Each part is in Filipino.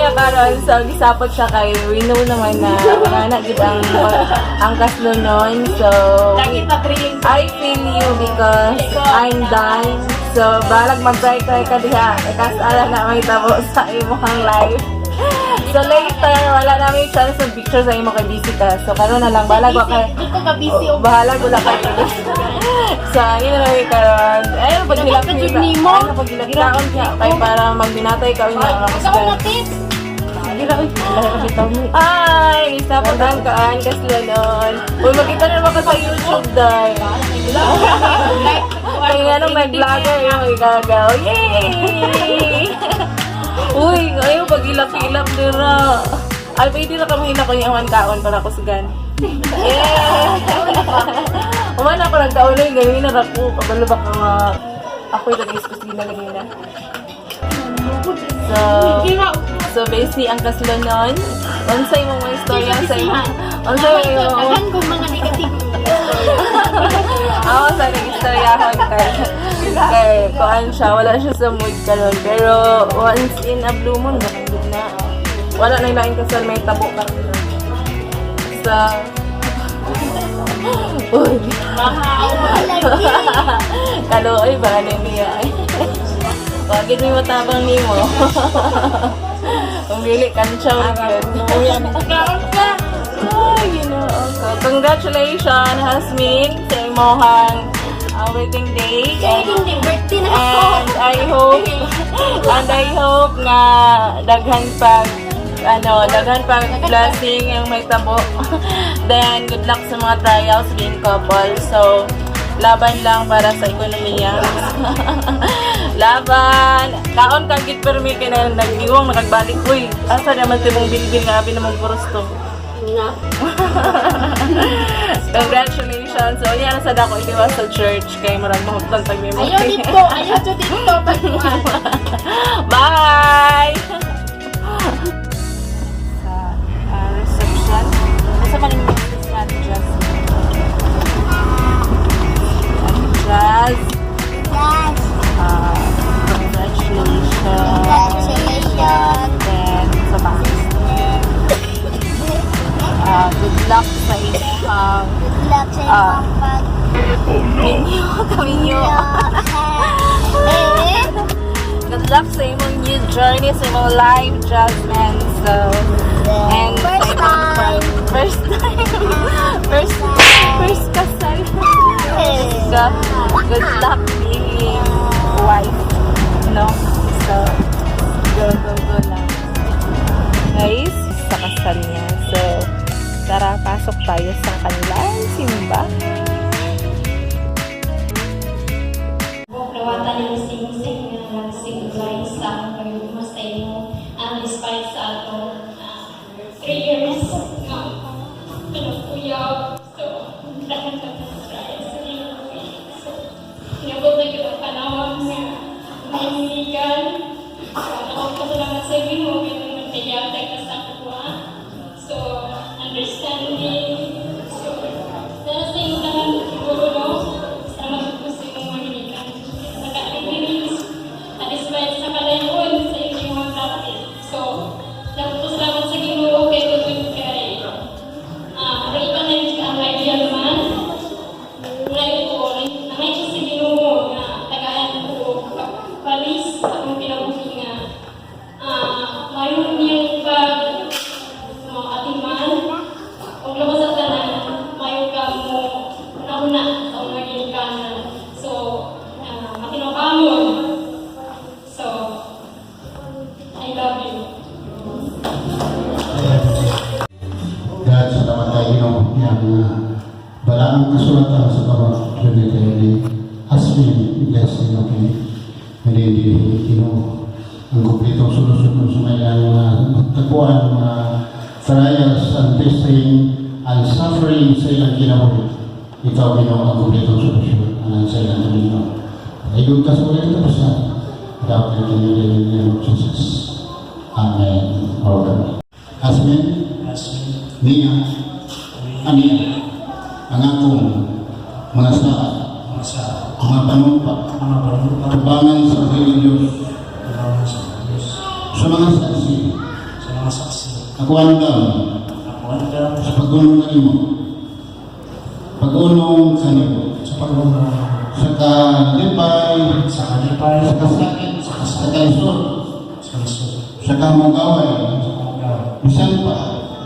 niya karon so gisapot siya kay we know naman na wala gid ang kaslunon. So I feel you because I'm done. So balag mag-try ka diha. Kasala na may tabo sa imong life. So later, wala namin chance ng picture sa imo kay busy ka. So karon na lang balag wa kay. Dito ka busy o bahala wala kay. So yun na rin karon. Ay paghilak ni mo. Ano paghilak niya kay para magbinatay ka unya. Ikaw natin. Ay, isa pa ang kaan kaslunon. Uy, makita na naman ka sa YouTube dahil. Kaya nga nung nag-vlogger yung igagaw. Yay! Uy, ngayon pag-ilap-ilap nila. Ay, pwede na kami na ko yung kaon para kusugan. Yeah! Umana ako nagkaon na yung gawin na ako. Kabalo ba ka nga ako'y nag-iskusina ganina. So basically ang kaslunon, unsay mo mga istorya sa imo. Unsay mo Dagan ko mga negative. ako sa nag-istoryahon kay kuan siya, wala siya sa mood karon. Pero once in a blue moon, ganun na. Wala na ilaing kasal, may tabo ka. Sa... Uy! Kaloy ba? Ano niya? Wagid may matabang ni mo. Kung dili ka siya yun. Oh, you know. So, congratulations, Hasmin, sa imohang wedding day. And I hope nga daghan pag blessing yung may tabo. Then, good luck sa mga trials being couple. So, laban lang para sa ekonomiya. Laban! Kaon kang git permi ka na nagdiwang, nakagbalik. Uy, asa naman timong bilbil nga abi namang purusto. Congratulations! So, yan sa dako itiwas sa church kay marang mahutang tag-memory. Ayaw dito. Bye! Sa reception. Nasa maling natin Jazz. Jazz. Congratulations. Then, sa bakit. Good luck sa inyong kaminyo. Good luck sa imong new journey, sa imong life, Jasmine. So, and first time. First kasal. Good luck being wife. No? So, go lang. Guys, sa kasal niya. So, tara, pasok tayo sa kanilang simbahan. Lawatan yung sing-sing na nag-sing-light sa pag-umas tayo ang despite sa ato 3 years na pinagkuyab. So, dahil ka try sa ilang so, inabot na kita panawag na may miligan. Ako pasalamat sa Ginoo kaya magtayatay ka sa kuha. So, understanding. So, nasing naman siguro no, salamat po sa inyong mahiligan. Naka-release, na-despite sa kalayon sa inyong mga kapit. So, salamat sa Ginoo kay Tutoy kay Rita na yung ang idea naman. Ngayon po, nanay siya sa Ginoo na tagaan ko palis akong pinabuhi nga. Mayroon yung atiman o labas at tanan, mayo ka mo una sa maging kanan. So, matinokamon. So, I love you. God, salamat tayo yang balang kasulatan sa bawat planeta ini. Hasmin, blessing of hindi ang kumpletong solusyon sa mayang magtaguan mga trials and testing and suffering sa ilang kinabuhi. Ikaw Ginoo ang kumpletong solusyon sa ilang kanino. Ayun ka sa ulit ito sa dapat ng name of Jesus. Amen. Hasmin, Nia, Ania, ang akong mga saat, mga panumpa, tubangan sa Panginoon Diyos, sa mga saksi, mga saksi. Ako andam Ako ang sa pag-unong kanimo. Pag-unong kanimo. sa pagmamahal Sa kalipay, sa kalipay, sa kasakit, sa kaisod, sa lisod, sa kamugaway, sa pagkaw, bisan pa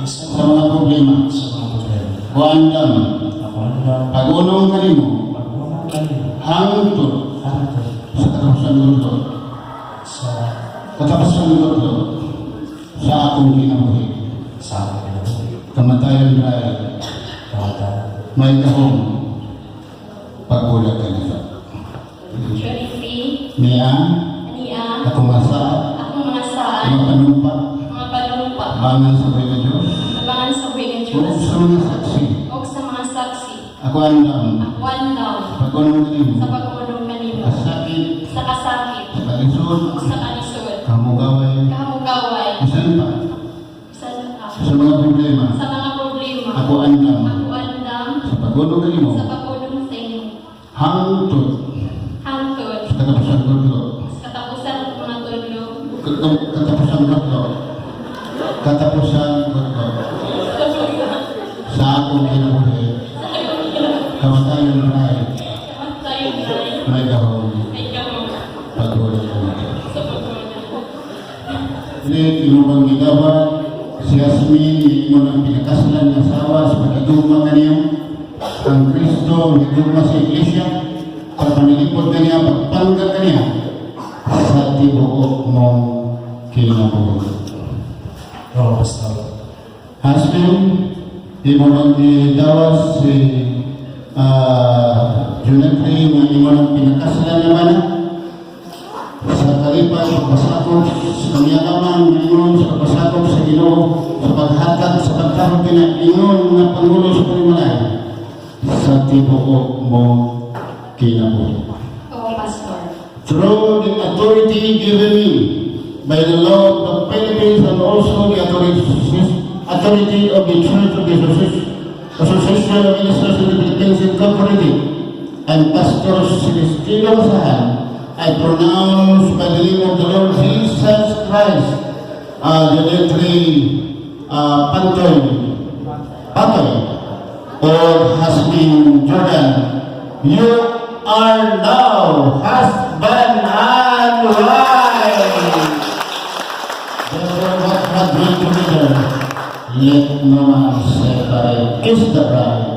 isa sa mga problema. sa mga problema. Ako andam Ako ang pag-unong kanimo. pagmamahal kanino, Hangtod hangtod sa katapusan mundo. sa Katapusan mundo sa akong kinabuhi. sa akin Kamatayan dahil kamatayan. may kahong pagbulag ka nila. Purity, Niya, ania, ako masa, akong mga saan, mga panumpa, mga panumpa, bangan sa buhay ng Diyos, labangan sa buhay ng o Diyos, sa mga saksi. o sa mga saksi, Ako andam, ako andaw, pag-unong kanimo, sa pag-unong kanimo, kasakit, sa kasakit, sa kalisod, o sa kanisod, kamugaway, kahamugaway, bisan pa sa sa mga problema. sa mga problema, Ako andam, ako andam, sa pag-unong kanimo, sa pag-unong sa inyo, hangtod hangtod, sa katapusan mundo. sa katapusan ng mga tulog, Katapusan mundo. Katapusan mundo. Sa akong kinabuhi, kamatayan dahil tayo na may kahong ay kamong pagbulag ka nila. sa pag-unong. Hindi, tinubang gigawad, si Yasmin, mo ng pinakasalan ng asawa sa pagkatuma kaniyo. Ang Kristo, nagduma sa iglesia, pagpanilipod kaniya, pagpangga kaniya, sa tibuok mong kinabuhi. Oo, basta. Husband, di mo nang idawas si Junetri, na di mo nang pinakasalan naman sa kalipay, sa pasakop, sa kanyalaman, ingon sa pasakop sa Ginoo, sa paghatag, sa pagtahog ingon na Pangulo sa Palimalay, sa tibuok mo kinabuhi. Oo, Pastor. Through the authority given me by the Lord of the Philippines and also the authority of the Church of the Association of Ministers in the Philippines Incorporated and Pastor Celestino Masahan, I pronounce by the name of the Lord Jesus Christ, Junetri Pantoy, or Hasmin Jordan, you are now husband and wife. Therefore, what God will together, let no man separate. Kiss the bride.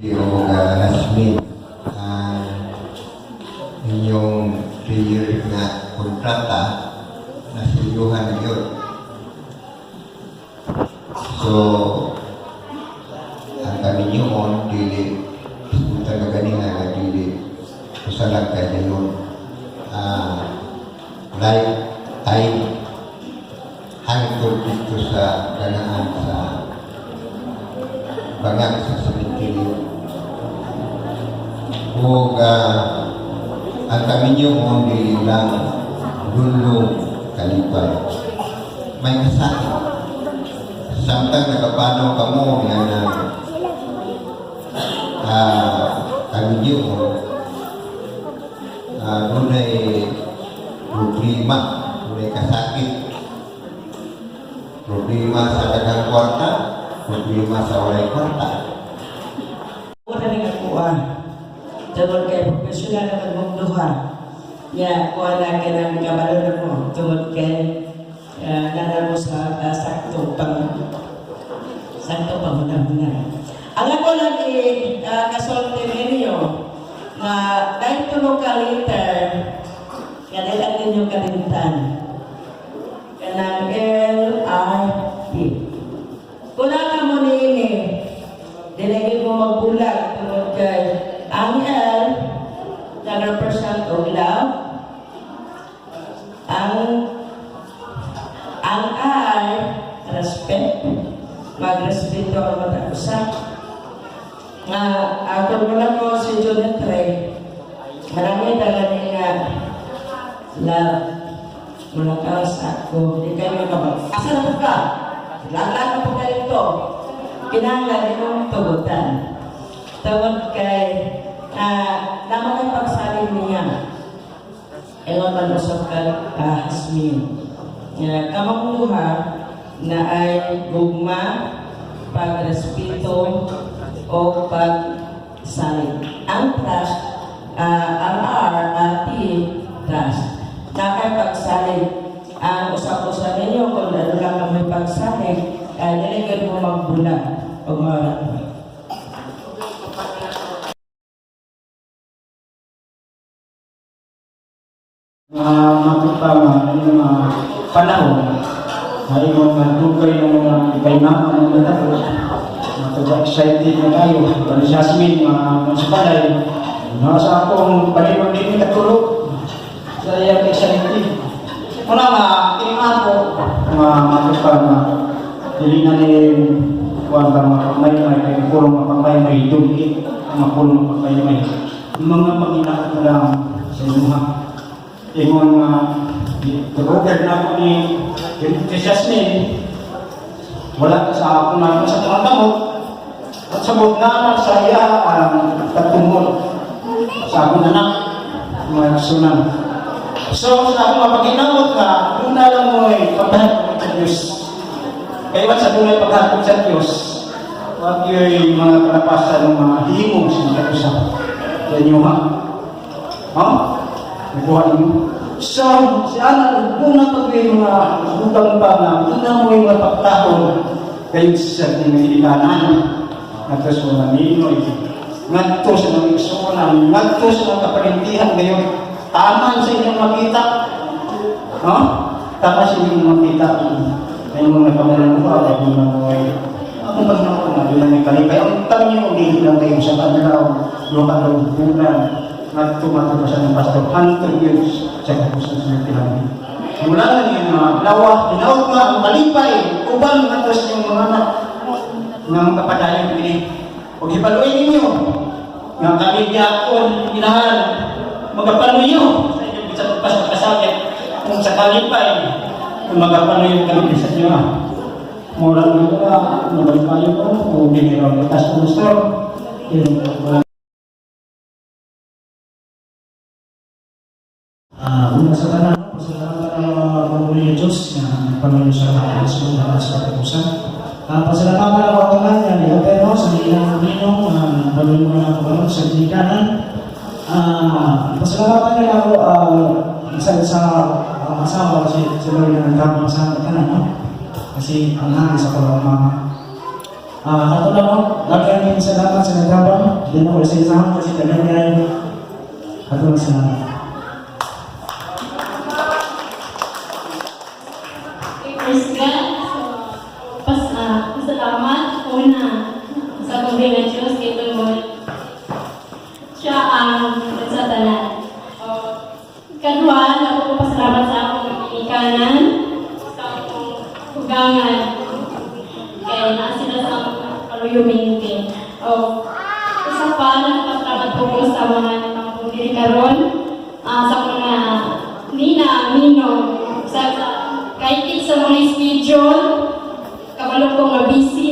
Yung Hasmin, inyong 3-year na kontrata na siyuhan yun. So, ang kami nyo on, dili, punta na ganina na dili, kusalang kayo yun. Like time, hangtod dito sa ganaan sa bangag sa cemetery. O ang kami nyo mo lang dulong kalipay. May kasakit. Samtang nakapanaw ka mo yan kami nyo mo doon ay problema, doon ay kasakit. Problema sa dagang kwarta, problema sa walay kwarta. Una rin ako tungod kay profesional na magmugduha. Ya, kuha na ka ng kabalon mo. Tungod kay nanalo sa sakto pangunang-unang. Ang ako lagi kasulti ninyo na dahil tulog ka later, kanilang ninyo kalimtan. Kanang LRT. Kung ka mo nini, dilagay mo magbulag tungod kay ang L nag-represent og love, pag-respect, mag-respeto ang matag-usa. Ako mula ko si Junet Ray, marami talaga nga love mula ka sa ako, di kayo magkabag. Asa na ka? Lalaan na po kayo ito. Kinanglan yung tugutan. Tawag kay, naman ang pagsaling niya. Ewan man usap ka, Hasmin. Kamakuha na ay gugma, pagrespeto, o pagsaling. Ang trust, RR, T, trust. Nakapagsaling. Ang usap-usap ninyo kung ano lang kami pagsaling, niligad mo magbulag o maratay. Matutama ng mga panahon ay mga dugay ng mga ikay-nama ng mga tao. Matutama-excited na tayo. Kani Jasmine, mga municipalay. Nasa akong panibag din katulog. Sa iyang excited. Muna tingaan po mga matutama. Dili na rin kuwan lang mapagmay-may kaya puro mapagmay-may dugit. Mapuro mapagmay-may. Mga pag-inaot na lang sa inuha. Ingon nag-order na ako ni Jasmine, wala sa ako na sa pangkamot at sabot na sa iya ang tatumol sa akong anak, mga sunan. So, sa akong mapaginamot na, muna lang mo ay paghahatod sa Diyos. Kaya ba't sa tunay paghahatod sa Diyos, wag yung mga kalapasan ng mga himong sinagkatusa. Yan yung nakuha niyo. So, si Ana, muna pag may mga utang pa na, muna mo yung mga pagkahon kayo sa tinilikanan. Nagto sa mga ninoy, nagto sa mga iksunan, nagto sa mga kaparintihan ngayon. Tama sa inyong makita. Tama sa inyong makita. Ay mga nagkamalang buha, ay mga ang pagkakon na, yun ang may kalipay. Ang tanyo, hindi lang kayo sa kanila, lupa-lupa bulan. Nagtumatulog sa ng pastor, 100 years sa kapusan sa nagtilang. Mula na niya na lawa, inaot nga ang malipay, ubang natos yung mga anak ng kapadayan ini. Huwag ipaluin ninyo, nga kami biyakon, inahan, magkapaluin nyo sa inyong pasakit, kung sa kalipay, kung magkapaluin kami sa inyo. Mura nyo ka, nabalipayo ko, kung biniraw ng tas pastor, Una sa tanan, pasalamat ang mga panguli ng Diyos na nagpamilyo sa mga Diyos na sa katapusan. Pasalamatan ang wakangan niya ni Otero sa ilang ninong nagpamilyo mo na pagkaroon sa dinikanan. Pasalamatan niya ako isa sa asawa kasi sila rin ang tamang asawa ka na. Kasi ang hangin sa mga katulad mo, lagyan niya salamat sa nagtabang. Hindi na ko sa isahan kasi tagal niya yung katulad sa Praise God. Pasalamat una sa pagbilang Diyos kay Lord. Siya ang nagsatanan. Kadua, napapasalamat sa akong ikanan, sa akong hugangan. Kaya nasila sa akong kaluyuminti. Isa pa, napapasalamat po sa mga nakapundiri karon, sa mga nina, nino, sa kahit sa mga schedule, kabalo ko nga busy